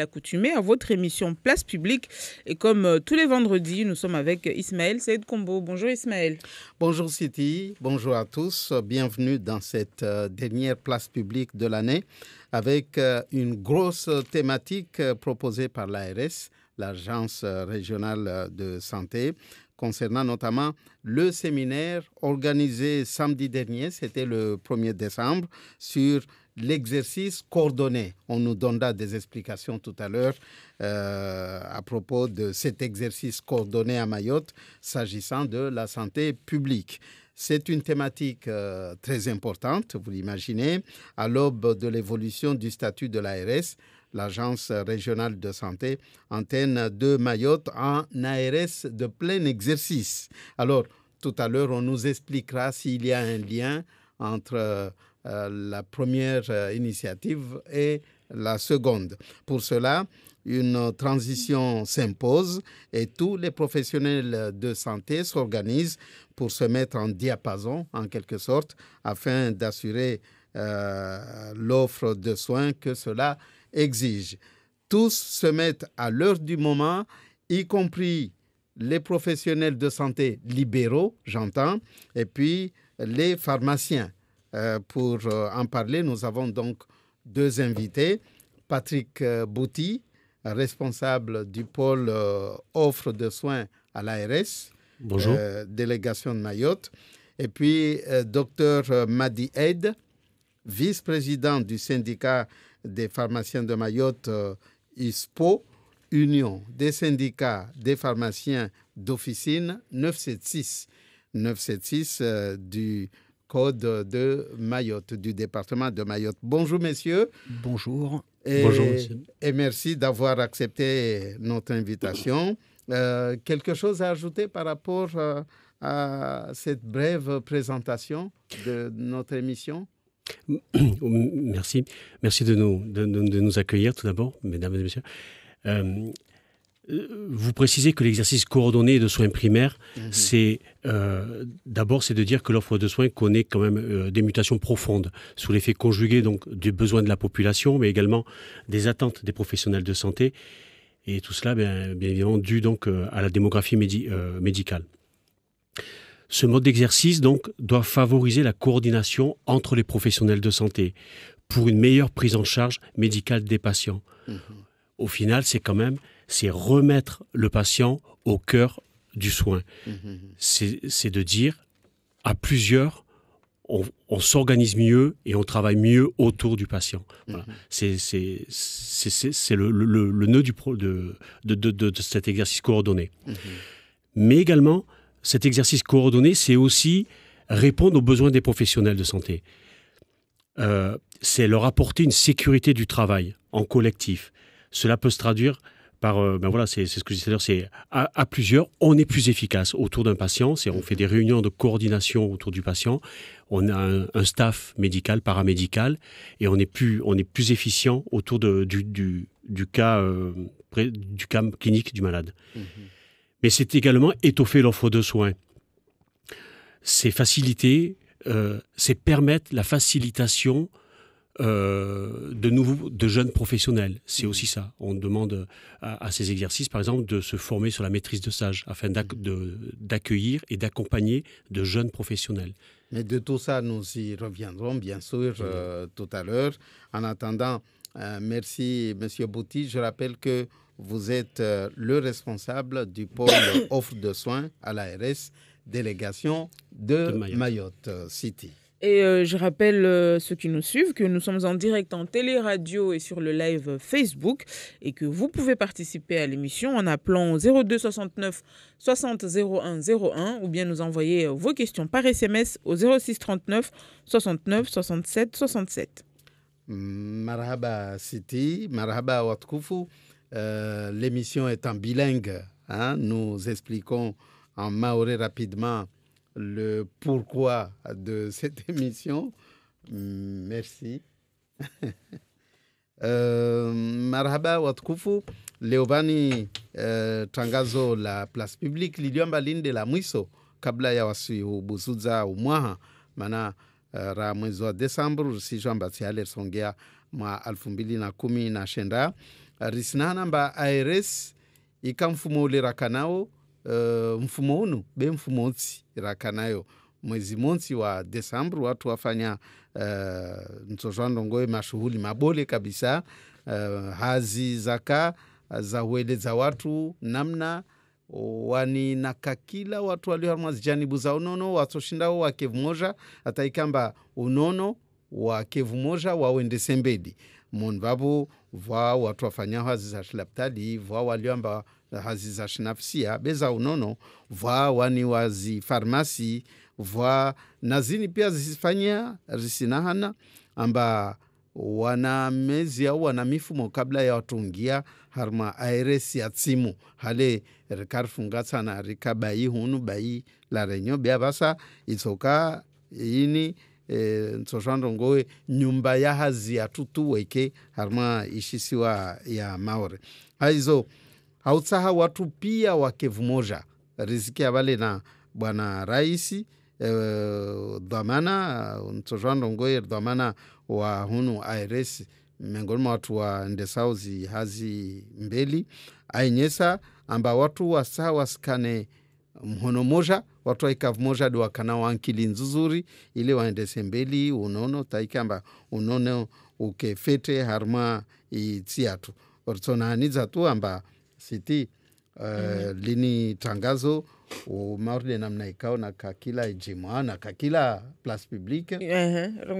l'accoutumée, à votre émission Place Publique. Et comme tous les vendredis, nous sommes avec Ismaël Saïd Kombo. Bonjour Ismaël. Bonjour Siti, bonjour à tous. Bienvenue dans cette dernière Place Publique de l'année avec une grosse thématique proposée par l'ARS, l'Agence régionale de santé, concernant notamment le séminaire organisé samedi dernier, c'était le 1er décembre, sur l'exercice coordonné. On nous donnera des explications tout à l'heure à propos de cet exercice coordonné à Mayotte s'agissant de la santé publique. C'est une thématique très importante, vous l'imaginez, à l'aube de l'évolution du statut de l'ARS, l'Agence régionale de santé, antenne de Mayotte en ARS de plein exercice. Alors, tout à l'heure, on nous expliquera s'il y a un lien entre la première initiative et la seconde. Pour cela, une transition s'impose et tous les professionnels de santé s'organisent pour se mettre en diapason, en quelque sorte, afin d'assurer l'offre de soins que cela exige. Tous se mettent à l'heure du moment, y compris les professionnels de santé libéraux, j'entends, et puis les pharmaciens. Pour en parler, nous avons donc deux invités. Patrick Bouty, responsable du pôle offre de soins à l'ARS, délégation de Mayotte, et puis Dr Madi Aid, vice-président du syndicat des pharmaciens de Mayotte, ISPO, Union des syndicats des pharmaciens d'officine 976 du Code de Mayotte, du département de Mayotte. Bonjour, messieurs. Bonjour. Bonjour, monsieur. Et merci d'avoir accepté notre invitation. Quelque chose à ajouter par rapport à cette brève présentation de notre émission? Merci. Merci de nous accueillir tout d'abord, mesdames et messieurs. Vous précisez que l'exercice coordonné de soins primaires, c'est de dire que l'offre de soins connaît quand même des mutations profondes sous l'effet conjugué donc du besoin de la population, mais également des attentes des professionnels de santé, et tout cela bien évidemment dû donc à la démographie médicale. Ce mode d'exercice donc doit favoriser la coordination entre les professionnels de santé pour une meilleure prise en charge médicale des patients. Au final, c'est remettre le patient au cœur du soin. C'est de dire, à plusieurs, on s'organise mieux et on travaille mieux autour du patient. Voilà. C'est le nœud de cet exercice coordonné. Mais également, cet exercice coordonné, c'est aussi répondre aux besoins des professionnels de santé. C'est leur apporter une sécurité du travail en collectif. Cela peut se traduire par, c'est ce que je disais tout à l'heure, c'est à plusieurs, on est plus efficace autour d'un patient. On fait des réunions de coordination autour du patient. On a un staff médical, paramédical, et on est plus efficient autour du cas clinique du malade. Mais c'est également étoffer l'offre de soins. C'est faciliter, c'est permettre la facilitation de jeunes professionnels. C'est aussi ça. On demande à ces exercices, par exemple, de se former sur la maîtrise de stage afin d'accueillir et d'accompagner de jeunes professionnels. Mais de tout ça, nous y reviendrons, bien sûr, tout à l'heure. En attendant, merci, M. Bouty. Je rappelle que vous êtes le responsable du pôle offre de soins à l'ARS, délégation de Mayotte City. Et je rappelle ceux qui nous suivent que nous sommes en direct en télé-radio et sur le live Facebook et que vous pouvez participer à l'émission en appelant 02 69 60 01 01 ou bien nous envoyer vos questions par SMS au 06 39 69 67 67. Marhaba City, marhaba Watkoufou. L'émission est en bilingue. Nous expliquons en maoré rapidement le pourquoi de cette émission. Merci. Marhaba Watkufu, Leovani tangazo la Place Publique liliomba linde la mwiso kabla ya wasi ubuzuza umwaha mana ra mwezi wa Desemba rusijwa mbati ale songea mwa 2019 risinahana mba ARS ika mfumo ule rakanao mfumo unu be mfumo otsi rakanayo mwezi monsi wa Desambru watu wafanya ntsozwandongoe mashughuli mabole kabisa, hazi zaka za ueleza watu namna wani nakakila watu walio mazijanibu za unono watoshindao wa kevu moja hata ikamba unono wa kevu moja wawende sembedi monbabu vwa watu wafanya hazi za shilaptali vwa walioamba hazi za shinafsia beza unono vwa wani wazi farmasi vwa nazini pia zisifanya risinahana amba wana mezi au wana mifumo kabla ya watungia harma ARS ya tsimu hale rikarfunga sana rikabai hunu bai la renyo bia basa itsoka ini ntsoshandongoe nyumba ya hazi ya tutu weke harma ishisiwa ya maore haizo hautsaha watu pia wakevu moja riziki ya wale na bwana raisi dhamana ntsoshandongoe dhamana wa hunu ARS miongoni mwa watu wa ndesauzi hazi mbeli ainyesa amba watu wasa wasikane mhono moja watu waikavu moja do wakana wankili nzuzuri ili waendese mbeli unono taikamba unono ukefete harma itsiatu ortsona aniza tu amba siti lini tangazo umaurde namna ikao na kakila ijimwa na kakila place publique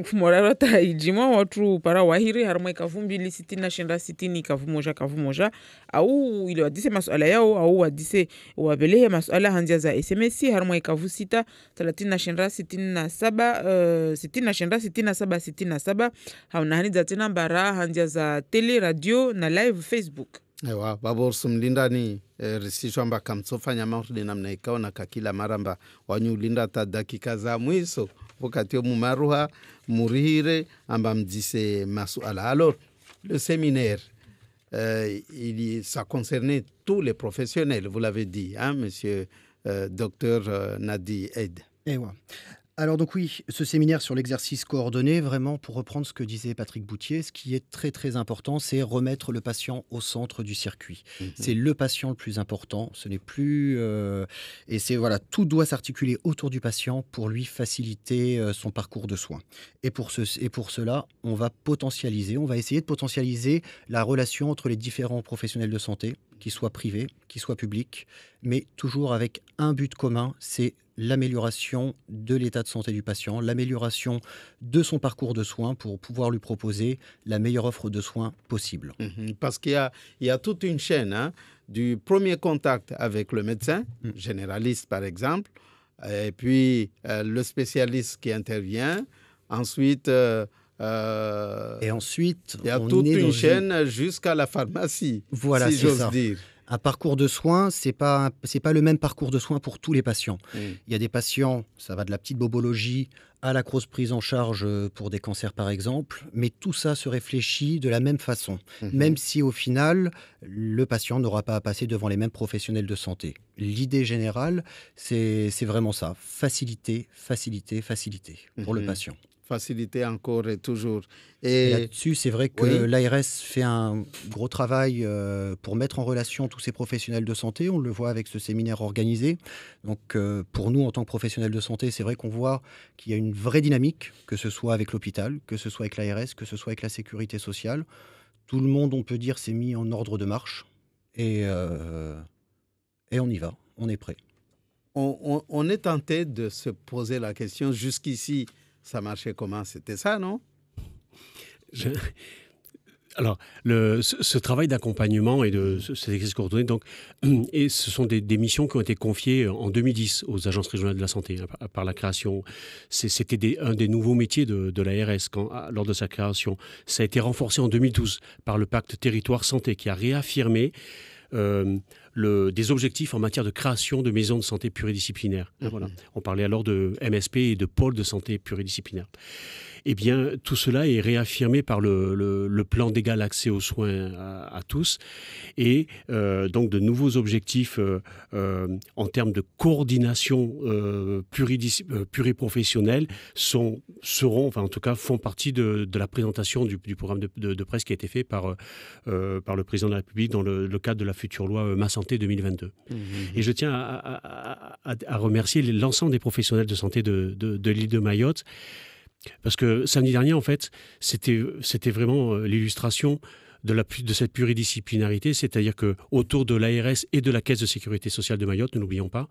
mfumoraro ta ijimwa watu para wahiri harma ikavumbili sitina shenda sitini ikavu moja au ile wadise masuala yao au wadise wabelehe masuala hanzia za SMS harma ikavu sita 30 shenda 67 60 shenda 67 hauna haniza tena bara hanzia za tele radio na live Facebook. Ewa babor sumlinda ni risishwa mba kamsofanya maurudi namna ikao na kakila maramba wanyulinda ta dakika za mwiso wakati yo mumaruha murihire amba mdise masuala. Alors le séminaire ça concernait tous les professionnels, vous l'avez dit, hein, monsieur docteur Nadi Aid. Ewa. Alors donc oui, ce séminaire sur l'exercice coordonné, vraiment pour reprendre ce que disait Patrick Boutier, ce qui est très très important, c'est remettre le patient au centre du circuit. C'est le patient le plus important, ce n'est plus... et c'est voilà, tout doit s'articuler autour du patient pour lui faciliter son parcours de soins. Et pour cela, on va essayer de potentialiser la relation entre les différents professionnels de santé, qu'ils soient privés, qu'ils soient publics, mais toujours avec un but commun, c'est l'amélioration de l'état de santé du patient, l'amélioration de son parcours de soins pour pouvoir lui proposer la meilleure offre de soins possible. Parce qu'il y a toute une chaîne, hein, du premier contact avec le médecin, généraliste par exemple, et puis le spécialiste qui intervient, ensuite... et ensuite, il y a toute une chaîne jusqu'à la pharmacie, voilà, si j'ose dire. Un parcours de soins, c'est pas le même parcours de soins pour tous les patients. Il y a des patients, ça va de la petite bobologie à la grosse prise en charge pour des cancers par exemple, mais tout ça se réfléchit de la même façon, même si au final, le patient n'aura pas à passer devant les mêmes professionnels de santé. L'idée générale, c'est vraiment ça, faciliter pour le patient. Faciliter encore et toujours. Et là-dessus, c'est vrai que l'ARS fait un gros travail pour mettre en relation tous ces professionnels de santé. On le voit avec ce séminaire organisé. Donc, pour nous, en tant que professionnels de santé, c'est vrai qu'on voit qu'il y a une vraie dynamique, que ce soit avec l'hôpital, que ce soit avec l'ARS, que ce soit avec la sécurité sociale. Tout le monde, on peut dire, s'est mis en ordre de marche. Et on y va, on est prêt. On est tenté de se poser la question jusqu'ici. Ça marchait comment? C'était ça, non? Alors, ce travail d'accompagnement et de cet exercice coordonné, donc, et ce sont des missions qui ont été confiées en 2010 aux agences régionales de la santé par la création. C'était un des nouveaux métiers de l'ARS lors de sa création. Ça a été renforcé en 2012 par le pacte territoire santé qui a réaffirmé des objectifs en matière de création de maisons de santé pluridisciplinaires. Voilà. On parlait alors de MSP et de pôles de santé pluridisciplinaires. Eh bien, tout cela est réaffirmé par le plan d'égal accès aux soins à tous et donc de nouveaux objectifs en termes de coordination pluriprofessionnelle seront, enfin en tout cas, font partie de la présentation du programme de presse qui a été fait par le président de la République dans le cadre de la future loi Ma Santé 2022. Et je tiens à remercier l'ensemble des professionnels de santé de l'île de Mayotte. Parce que samedi dernier, en fait, c'était vraiment l'illustration de cette pluridisciplinarité, c'est-à-dire qu'autour de l'ARS et de la Caisse de sécurité sociale de Mayotte, ne l'oublions pas,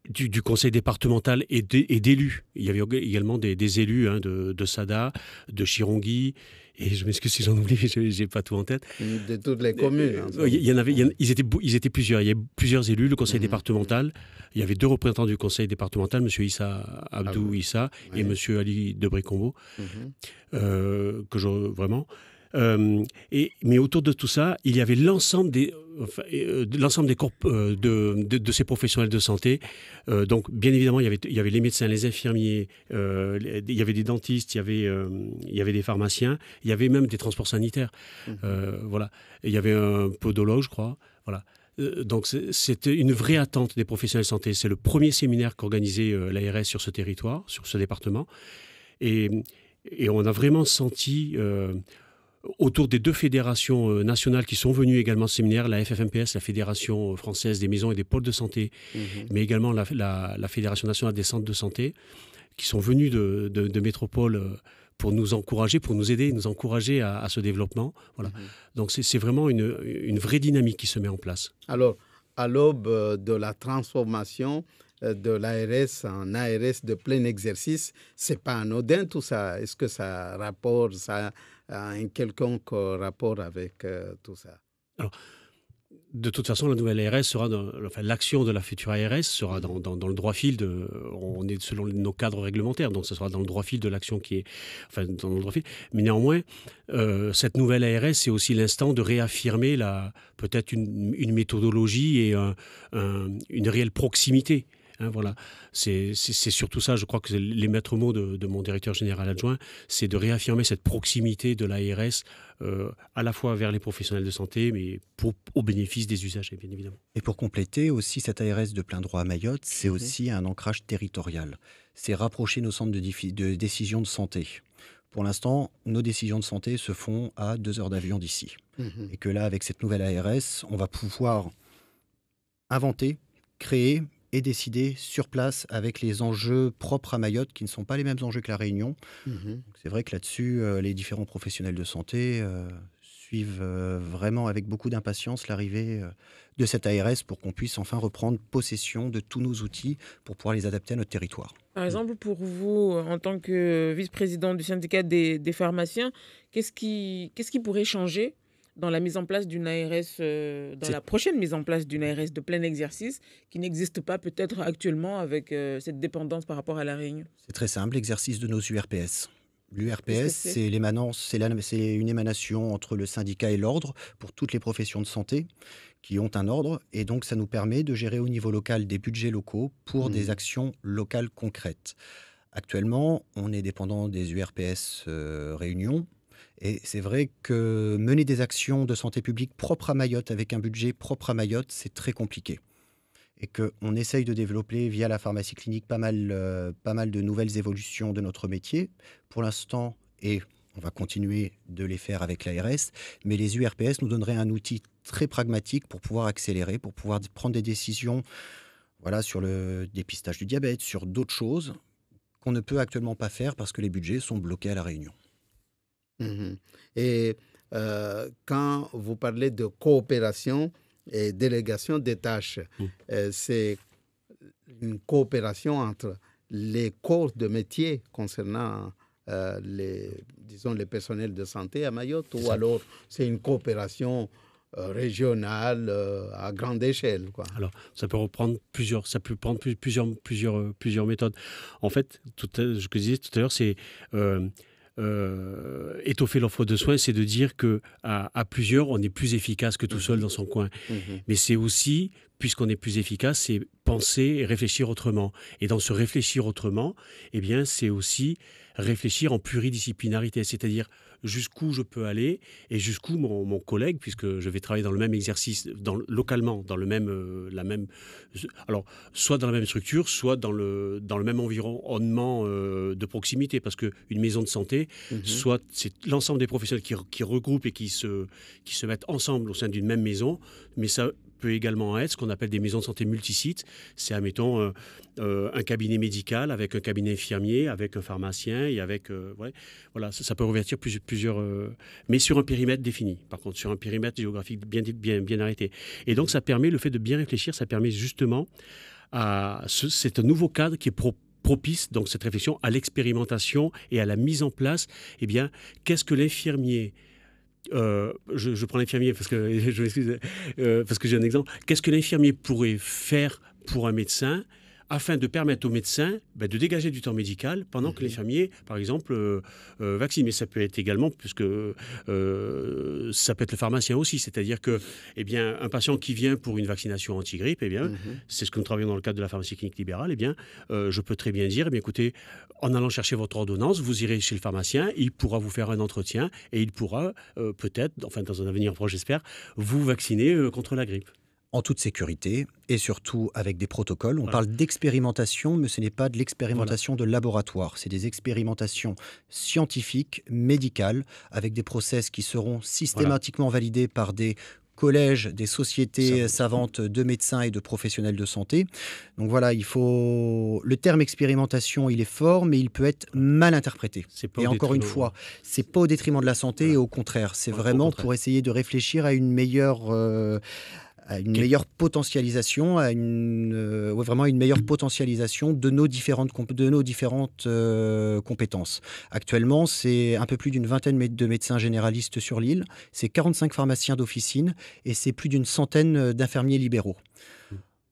du conseil départemental et d'élus. Il y avait également des élus de Sada, de Chirongui, et je m'excuse si j'en oublie, je n'ai pas tout en tête. De toutes les communes. Ils étaient plusieurs. Il y avait plusieurs élus, le conseil départemental. Il y avait 2 représentants du conseil départemental, M. Issa Abdou Issa et M. Ali Debré-Combo, mais autour de tout ça, il y avait l'ensemble des corps de ces professionnels de santé. Donc, bien évidemment, il y avait les médecins, les infirmiers, il y avait des dentistes, il y avait des pharmaciens, il y avait même des transports sanitaires. Voilà. Et il y avait un podologue, je crois. Voilà. Donc, c'était une vraie attente des professionnels de santé. C'est le premier séminaire qu'organisait l'ARS sur ce territoire, sur ce département. Et on a vraiment senti... autour des 2 fédérations nationales qui sont venues également au séminaire, la FFMPS, la Fédération française des maisons et des pôles de santé, mais également la Fédération nationale des centres de santé, qui sont venus de métropole pour nous encourager, pour nous aider, nous encourager à ce développement. Voilà. Donc c'est vraiment une vraie dynamique qui se met en place. Alors, à l'aube de la transformation de l'ARS en ARS de plein exercice, c'est pas anodin tout ça. Est-ce que ça a un quelconque rapport avec tout ça? Alors, de toute façon, la nouvelle ARS sera l'action de la future ARS sera dans le droit fil on est selon nos cadres réglementaires, donc ce sera dans le droit fil de l'action dans le droit fil. Mais néanmoins, cette nouvelle ARS, c'est aussi l'instant de réaffirmer peut-être une méthodologie et une réelle proximité. Voilà. C'est surtout ça, je crois que les maîtres mots de mon directeur général adjoint, c'est de réaffirmer cette proximité de l'ARS à la fois vers les professionnels de santé, mais au bénéfice des usagers, bien évidemment. Et pour compléter aussi, cette ARS de plein droit à Mayotte, c'est aussi un ancrage territorial. C'est rapprocher nos centres de décision de santé. Pour l'instant, nos décisions de santé se font à 2 heures d'avion d'ici. Et que là, avec cette nouvelle ARS, on va pouvoir inventer, créer et décider sur place avec les enjeux propres à Mayotte qui ne sont pas les mêmes enjeux que la Réunion. Donc c'est vrai que là-dessus, les différents professionnels de santé suivent vraiment avec beaucoup d'impatience l'arrivée de cette ARS pour qu'on puisse enfin reprendre possession de tous nos outils pour pouvoir les adapter à notre territoire. Par exemple, pour vous, en tant que vice-président du syndicat des pharmaciens, qu'est-ce qui pourrait changer dans la mise en place d'une ARS, la prochaine mise en place d'une ARS de plein exercice qui n'existe pas peut-être actuellement avec cette dépendance par rapport à la Réunion? C'est très simple, l'exercice de nos URPS. L'URPS, c'est une émanation entre le syndicat et l'ordre pour toutes les professions de santé qui ont un ordre. Et donc, ça nous permet de gérer au niveau local des budgets locaux pour des actions locales concrètes. Actuellement, on est dépendant des URPS Réunion. Et c'est vrai que mener des actions de santé publique propres à Mayotte, avec un budget propre à Mayotte, c'est très compliqué. Et qu'on essaye de développer via la pharmacie clinique pas mal de nouvelles évolutions de notre métier. Pour l'instant, et on va continuer de les faire avec l'ARS, mais les URPS nous donneraient un outil très pragmatique pour pouvoir accélérer, pour pouvoir prendre des décisions sur le dépistage du diabète, sur d'autres choses qu'on ne peut actuellement pas faire parce que les budgets sont bloqués à La Réunion. Et quand vous parlez de coopération et délégation des tâches, c'est une coopération entre les corps de métier concernant les personnels de santé à Mayotte, ou alors c'est une coopération régionale à grande échelle, quoi. Alors, ça peut prendre plusieurs méthodes. En fait, ce que je disais tout à l'heure, c'est étoffer l'offre de soins, c'est de dire qu'à plusieurs, on est plus efficace que tout seul dans son coin. Mais c'est aussi, puisqu'on est plus efficace, c'est penser et réfléchir autrement. Et dans ce réfléchir autrement, eh bien, c'est aussi réfléchir en pluridisciplinarité, c'est-à-dire jusqu'où je peux aller et jusqu'où mon collègue, puisque je vais travailler dans le même exercice, localement, dans le même, alors, soit dans la même structure, soit dans le même environnement de proximité, parce qu'une maison de santé, soit c'est l'ensemble des professionnels qui regroupent et qui se mettent ensemble au sein d'une même maison, mais ça peut également être ce qu'on appelle des maisons de santé multisites. C'est, admettons, un cabinet médical avec un cabinet infirmier, avec un pharmacien et avec... voilà, ça peut revêtir plusieurs... mais sur un périmètre défini, par contre, sur un périmètre géographique bien arrêté. Et donc, ça permet, le fait de bien réfléchir, ça permet justement c'est un nouveau cadre qui est propice, donc cette réflexion, à l'expérimentation et à la mise en place. Eh bien, qu'est-ce que l'infirmier... je prends l'infirmier parce que je m'excuse parce que j'ai un exemple. Qu'est-ce que l'infirmier pourrait faire pour un médecin afin de permettre au médecin de dégager du temps médical pendant que l'infirmier, par exemple, vaccine. Mais ça peut être également, puisque ça peut être le pharmacien aussi, c'est-à-dire que, eh bien, un patient qui vient pour une vaccination anti-grippe, eh bien, c'est ce que nous travaillons dans le cadre de la pharmacie clinique libérale, eh bien, je peux très bien dire, eh bien, écoutez, en allant chercher votre ordonnance, vous irez chez le pharmacien, il pourra vous faire un entretien et il pourra peut-être, enfin dans un avenir proche j'espère, vous vacciner contre la grippe. En toute sécurité et surtout avec des protocoles. On parle d'expérimentation, mais ce n'est pas de l'expérimentation de laboratoire. C'est des expérimentations scientifiques, médicales, avec des process qui seront systématiquement validés par des collèges, des sociétés savantes de médecins et de professionnels de santé. Donc voilà, le terme expérimentation, il est fort, mais il peut être mal interprété. Et encore une fois, c'est pas au détriment de la santé, et au contraire, c'est vraiment pour essayer de réfléchir à une meilleure potentialisation, vraiment une meilleure potentialisation de nos différentes compétences. Actuellement, c'est un peu plus d'une vingtaine de médecins généralistes sur l'île, c'est 45 pharmaciens d'officine et c'est plus d'une centaine d'infirmiers libéraux.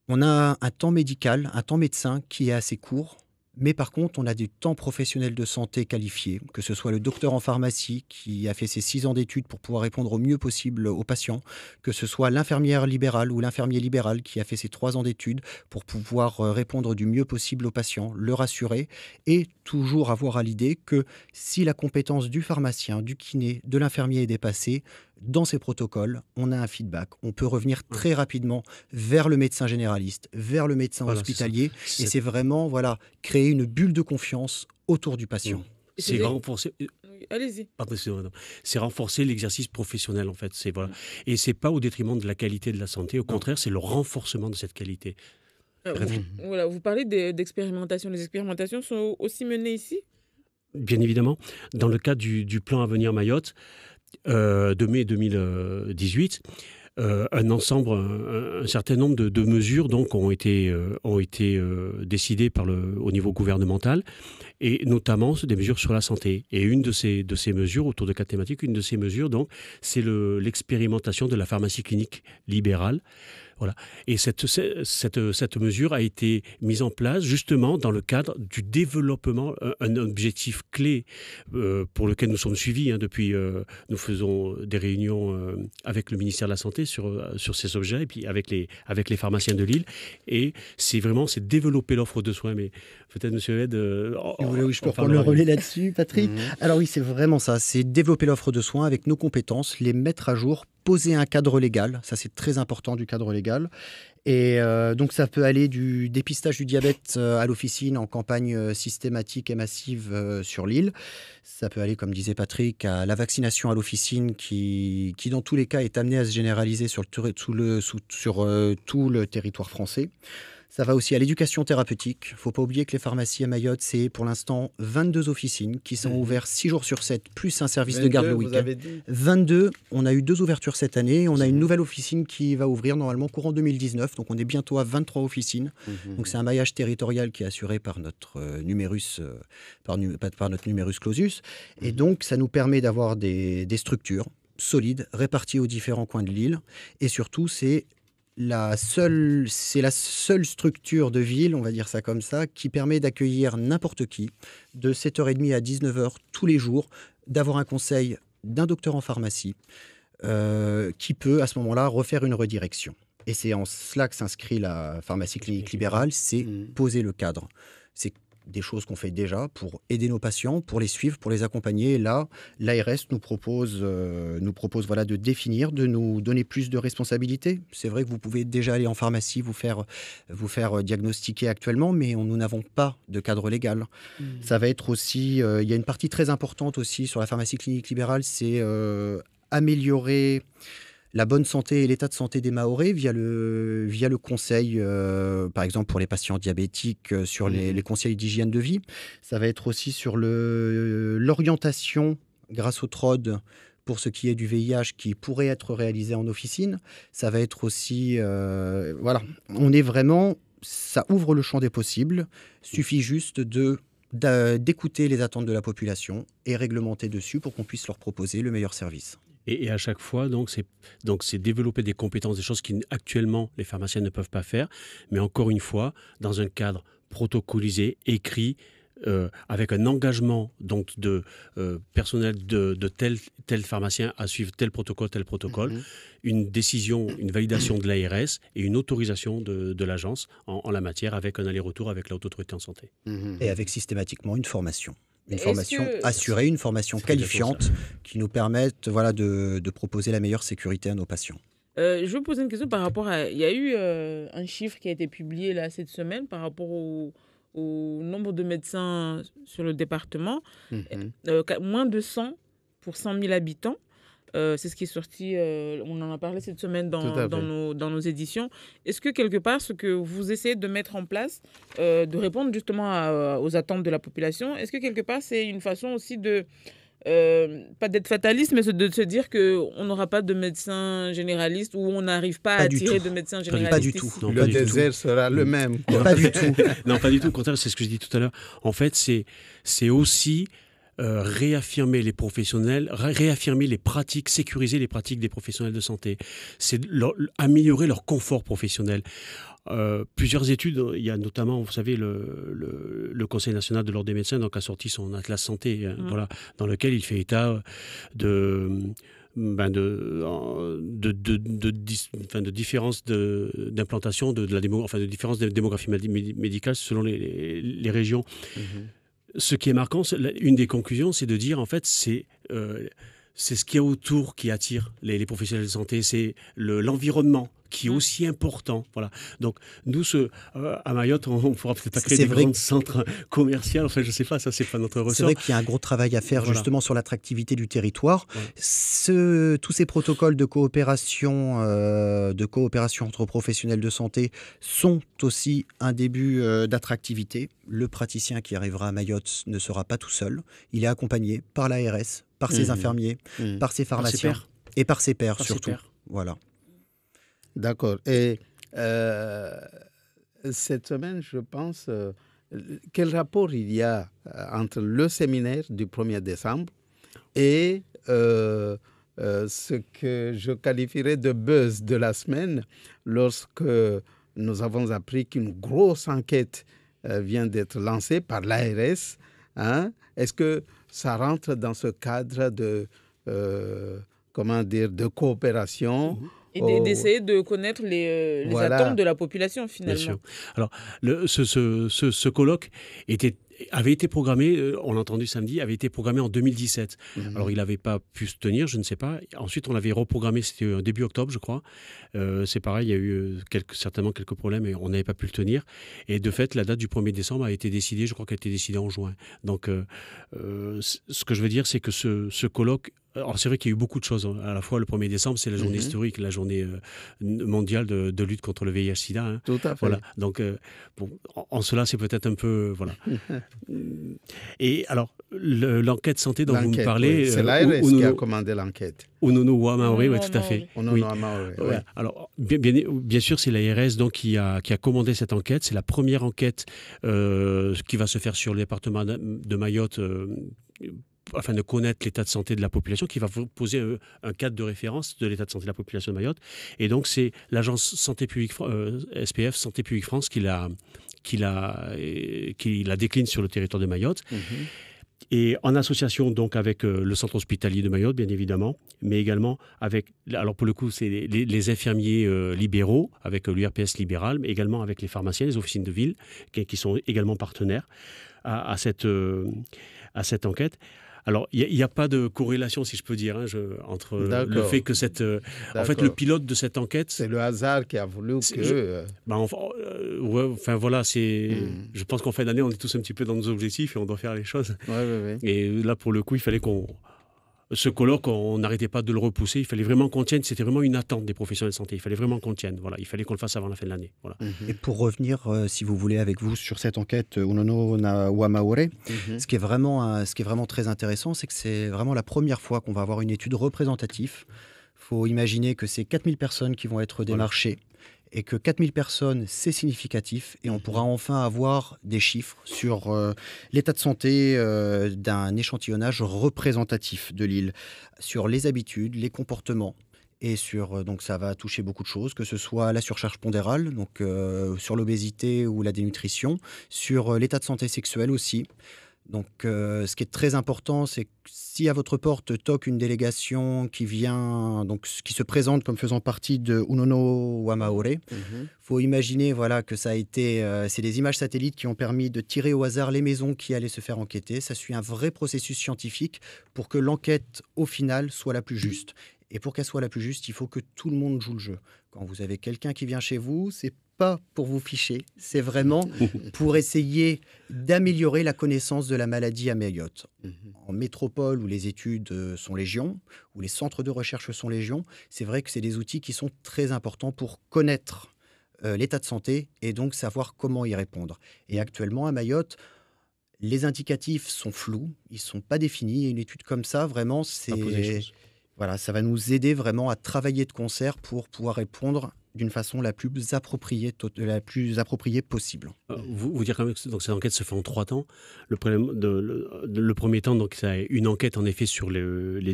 On a un temps médical, un temps médecin qui est assez court. Mais par contre, on a du temps professionnel de santé qualifié, que ce soit le docteur en pharmacie qui a fait ses 6 ans d'études pour pouvoir répondre au mieux possible aux patients, que ce soit l'infirmière libérale ou l'infirmier libéral qui a fait ses 3 ans d'études pour pouvoir répondre du mieux possible aux patients, le rassurer, et toujours avoir à l'idée que si la compétence du pharmacien, du kiné, de l'infirmier est dépassée, dans ces protocoles, on a un feedback. On peut revenir très rapidement vers le médecin généraliste, vers le médecin hospitalier. Et c'est vraiment créer une bulle de confiance autour du patient. C'est renforcer... Allez-y. C'est renforcer l'exercice professionnel, en fait. Et ce n'est pas au détriment de la qualité de la santé. Au contraire, c'est le renforcement de cette qualité. Vous parlez d'expérimentation. Les expérimentations sont aussi menées ici ? Bien évidemment. Dans le cadre du plan Avenir Mayotte, de mai 2018, un certain nombre de mesures donc ont été décidées au niveau gouvernemental, et notamment des mesures sur la santé. Et une de ces mesures, autour de 4 thématiques, une de ces mesures donc, c'est l'expérimentation de la pharmacie clinique libérale. Voilà. Et cette mesure a été mise en place justement dans le cadre du développement, un objectif clé pour lequel nous sommes suivis depuis. Nous faisons des réunions avec le ministère de la Santé sur ces objets, et puis avec les pharmaciens de l'île. Et c'est développer l'offre de soins. Mais peut-être, monsieur Ed... je peux prendre le relais là-dessus, Patrick. Alors oui, c'est vraiment ça. C'est développer l'offre de soins avec nos compétences, les mettre à jour, poser un cadre légal, ça c'est très important, du cadre légal. Et donc ça peut aller du dépistage du diabète à l'officine en campagne systématique et massive sur l'île. Ça peut aller, comme disait Patrick, à la vaccination à l'officine qui dans tous les cas est amenée à se généraliser sur tout le territoire français. Ça va aussi à l'éducation thérapeutique. Il ne faut pas oublier que les pharmacies à Mayotte, c'est pour l'instant 22 officines qui sont ouvertes 6 jours sur 7, plus un service de garde le week-end. 22, on a eu 2 ouvertures cette année. On a une nouvelle officine qui va ouvrir normalement courant 2019. Donc on est bientôt à 23 officines. Donc c'est un maillage territorial qui est assuré par notre numerus clausus. Et donc ça nous permet d'avoir des structures solides réparties aux différents coins de l'île. Et surtout, c'est c'est la seule structure de ville, on va dire ça comme ça, qui permet d'accueillir n'importe qui, de 7h30 à 19h tous les jours, d'avoir un conseil d'un docteur en pharmacie, qui peut à ce moment-là refaire une redirection. Et c'est en cela que s'inscrit la pharmacie clinique libérale, c'est poser le cadre. C'est des choses qu'on fait déjà pour aider nos patients, pour les suivre, pour les accompagner. Et là, l'ARS nous propose voilà, de définir, de nous donner plus de responsabilités. C'est vrai que vous pouvez déjà aller en pharmacie, vous faire diagnostiquer actuellement, mais nous n'avons pas de cadre légal. Ça va être aussi, il y a une partie très importante aussi sur la pharmacie clinique libérale, c'est améliorer la bonne santé et l'état de santé des Mahorais via le conseil, par exemple pour les patients diabétiques, sur les conseils d'hygiène de vie. Ça va être aussi sur l'orientation grâce au TROD pour ce qui est du VIH qui pourrait être réalisé en officine. Ça va être aussi... voilà, on est vraiment... Ça ouvre le champ des possibles. Suffit juste d'écouter les attentes de la population et réglementer dessus pour qu'on puisse leur proposer le meilleur service. Et à chaque fois, c'est développer des compétences, des choses qu'actuellement les pharmaciens ne peuvent pas faire, mais encore une fois, dans un cadre protocolisé, écrit, avec un engagement donc de personnel de tel pharmacien à suivre tel protocole, une décision, une validation de l'ARS et une autorisation de l'agence en la matière, avec un aller-retour avec la Haute Autorité en Santé. Et avec systématiquement une formation. Une formation assurée, une formation qualifiante qui nous permette de proposer la meilleure sécurité à nos patients. Je vais poser une question par rapport à... Il y a eu un chiffre qui a été publié là, cette semaine par rapport au nombre de médecins sur le département. Moins de 100 pour 100 000 habitants. C'est ce qui est sorti, on en a parlé cette semaine dans nos éditions. Est-ce que quelque part, ce que vous essayez de mettre en place, de répondre justement aux attentes de la population, est-ce que quelque part, c'est une façon aussi de, pas d'être fataliste, mais de se dire qu'on n'aura pas de médecins généralistes ou on n'arrive pas à attirer de médecins généralistes? Pas du tout. Non, le désert sera le même. Pas du tout. Non, pas du tout. Au contraire, c'est ce que je dis tout à l'heure. En fait, c'est aussi... réaffirmer les professionnels, réaffirmer les pratiques, sécuriser les pratiques des professionnels de santé. C'est améliorer leur confort professionnel. Plusieurs études, il y a notamment, vous savez, le Conseil national de l'ordre des médecins a sorti son atlas santé, voilà, dans lequel il fait état de différences d'implantation, de différences de démographie médicale selon les régions. Ce qui est marquant, une des conclusions, c'est de dire, en fait, c'est ce qu'il y a autour qui attire les professionnels de santé, c'est l'environnement qui est aussi important. Voilà. Donc, nous, à Mayotte, on ne pourra peut-être pas créer des grands centres commerciaux. Enfin, je ne sais pas, ça, c'est pas notre ressort. C'est vrai qu'il y a un gros travail à faire justement sur l'attractivité du territoire. Tous ces protocoles de coopération entre professionnels de santé sont aussi un début d'attractivité. Le praticien qui arrivera à Mayotte ne sera pas tout seul. Il est accompagné par l'ARS, par ses infirmiers, par ses pharmaciens et par ses pairs surtout. Voilà. D'accord. Et cette semaine, je pense, quel rapport il y a entre le séminaire du 1er décembre et ce que je qualifierais de buzz de la semaine, lorsque nous avons appris qu'une grosse enquête vient d'être lancée par l'ARS. Est-ce que ça rentre dans ce cadre de coopération et d'essayer de connaître les attentes de la population, finalement. Bien sûr. Alors, ce colloque avait été programmé, on l'a entendu samedi, avait été programmé en 2017. Alors, il n'avait pas pu se tenir, je ne sais pas. Ensuite, on l'avait reprogrammé, c'était début octobre, je crois. C'est pareil, il y a eu certainement quelques problèmes et on n'avait pas pu le tenir. Et de fait, la date du 1er décembre a été décidée, je crois qu'elle a été décidée en juin. Donc, ce que je veux dire, c'est que ce colloque... Alors, c'est vrai qu'il y a eu beaucoup de choses. À la fois, le 1er décembre, c'est la journée historique, la journée mondiale de lutte contre le VIH-Sida. Tout à fait. Voilà. Donc, en cela, c'est peut-être un peu... Voilà. Et alors, l'enquête santé dont vous me parlez... Oui. C'est l'ARS qui a commandé l'enquête. Ononoua Maoré, oui, tout à fait. Ononoua Maoré, oui. Ouais. Alors, bien sûr, c'est l'ARS donc, qui a commandé cette enquête. C'est la première enquête qui va se faire sur le département de Mayotte afin de connaître l'état de santé de la population, qui va poser un cadre de référence de l'état de santé de la population de Mayotte. Et donc, c'est l'agence Santé publique, SPF, Santé publique France, qui la décline sur le territoire de Mayotte. Et en association donc avec le centre hospitalier de Mayotte, bien évidemment, mais également avec, alors pour le coup, c'est les infirmiers libéraux, avec l'URPS libéral, mais également avec les pharmaciens, les officines de ville, qui sont également partenaires à cette enquête. Alors, il n'y a pas de corrélation, si je peux dire, entre le fait que en fait, le pilote de cette enquête... C'est le hasard qui a voulu que... voilà, je pense qu'en fin d'année, on est tous un petit peu dans nos objectifs et on doit faire les choses. Ouais. Et là, pour le coup, il fallait ce colloque, on n'arrêtait pas de le repousser. Il fallait vraiment qu'on tienne. C'était vraiment une attente des professionnels de santé. Il fallait vraiment qu'on tienne. Voilà. Il fallait qu'on le fasse avant la fin de l'année. Voilà. Et pour revenir, si vous voulez, avec vous sur cette enquête Unono na Wamaore, ce qui est vraiment très intéressant, c'est que c'est vraiment la première fois qu'on va avoir une étude représentative. Il faut imaginer que c'est 4000 personnes qui vont être démarchées. Et que 4000 personnes, c'est significatif. Et on pourra enfin avoir des chiffres sur l'état de santé d'un échantillonnage représentatif de l'île, sur les habitudes, les comportements. Et donc ça va toucher beaucoup de choses, que ce soit la surcharge pondérale, donc sur l'obésité ou la dénutrition, sur l'état de santé sexuelle aussi. Donc, ce qui est très important, c'est que si à votre porte toque une délégation qui se présente comme faisant partie de Unono Wamaore, faut imaginer que ça a été, c'est des images satellites qui ont permis de tirer au hasard les maisons qui allaient se faire enquêter. Ça suit un vrai processus scientifique pour que l'enquête, au final, soit la plus juste. Et pour qu'elle soit la plus juste, il faut que tout le monde joue le jeu. Quand vous avez quelqu'un qui vient chez vous, c'est pas pour vous ficher, c'est vraiment pour essayer d'améliorer la connaissance de la maladie à Mayotte. En métropole, où les études sont légion, où les centres de recherche sont légion, c'est vrai que c'est des outils qui sont très importants pour connaître l'état de santé et donc savoir comment y répondre. Et actuellement, à Mayotte, les indicatifs sont flous, ils ne sont pas définis. Et une étude comme ça, vraiment, ça va nous aider vraiment à travailler de concert pour pouvoir répondre d'une façon la plus appropriée possible. Vous dire quand même que donc, cette enquête se fait en 3 temps. Le premier temps, donc, c'est une enquête en effet sur les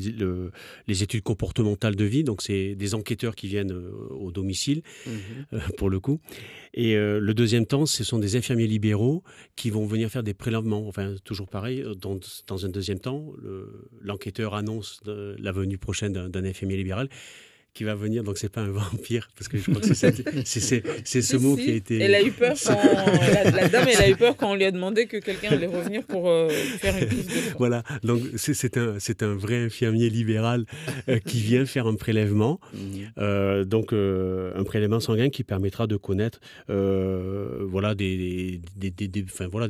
études comportementales de vie. Donc c'est des enquêteurs qui viennent au domicile, pour le coup. Et le deuxième temps, ce sont des infirmiers libéraux qui vont venir faire des prélèvements. Enfin, toujours pareil, dans un deuxième temps, l'enquêteur annonce la venue prochaine d'un infirmier libéral qui va venir, donc c'est pas un vampire, parce que je crois que c'est ce mot qui a été... Elle a eu peur la dame, elle a eu peur quand on lui a demandé que quelqu'un allait revenir pour faire une prise de sang. Voilà, donc c'est un vrai infirmier libéral qui vient faire un prélèvement, donc un prélèvement sanguin qui permettra de connaître des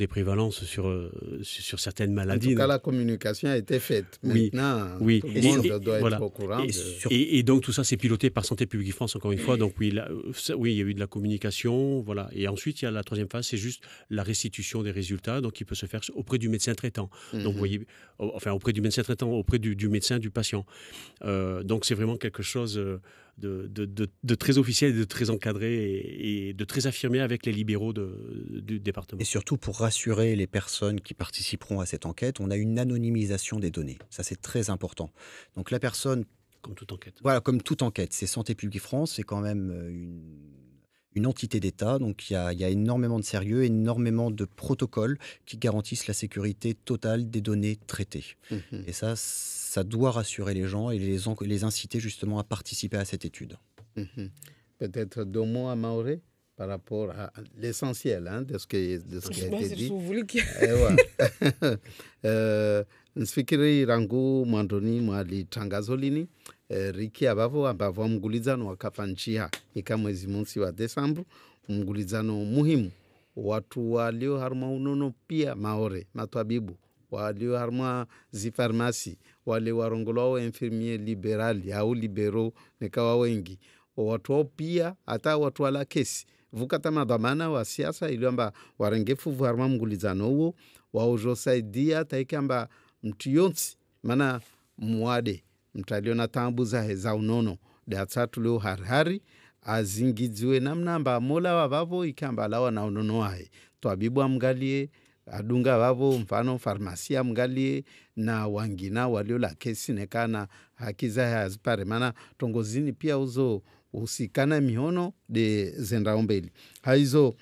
prévalences sur certaines maladies. En tout cas, la communication a été faite. Maintenant, tout le monde doit être au courant. Et donc tout ça, c'est piloté par Santé publique France, encore une fois. Donc il y a eu de la communication, voilà. Et ensuite, il y a la troisième phase, c'est juste la restitution des résultats, donc qui peut se faire auprès du médecin traitant. Donc vous voyez, auprès du médecin traitant, auprès du médecin du patient. Donc c'est vraiment quelque chose de très officiel, de très encadré et de très affirmé avec les libéraux du département. Et surtout pour rassurer les personnes qui participeront à cette enquête, on a une anonymisation des données. Ça, c'est très important. Donc la personne... Comme toute enquête. Voilà, comme toute enquête. C'est Santé publique France, c'est quand même une entité d'État. Donc il y a énormément de sérieux, énormément de protocoles qui garantissent la sécurité totale des données traitées. Et ça doit rassurer les gens et les inciter justement à participer à cette étude. Peut-être 2 mots à Maoré par rapport à l'essentiel de ce qui a été dit. Nsifikiri rangu mwandoni mwali tangazo lini riki ambavyo mgulizano wakafanchia ika mwezi mosi wa Desemba, mgulizano muhimu watu walio harma Unono pia Maore matwabibu walio harma zifarmasi wale warongolao infirmier liberali au libero nikawa wengi watu wao pia hata watu wala kesi vukata madhamana wa siasa iliomba warengefu harma mgulizano huo waojosaidia taikamba mtu yonsi mana mwade mtaliona tambu za Unono datsatu leo harihari azingidziwe namna amba mola wavavo ikamba lawa na Unono wae twabibu amgalie adunga wavo mfano farmasia mgalie na wangina walio la kesi nekana hakiza hazipare mana tongozini pia uzo usikana mihono de zendaombeli haizo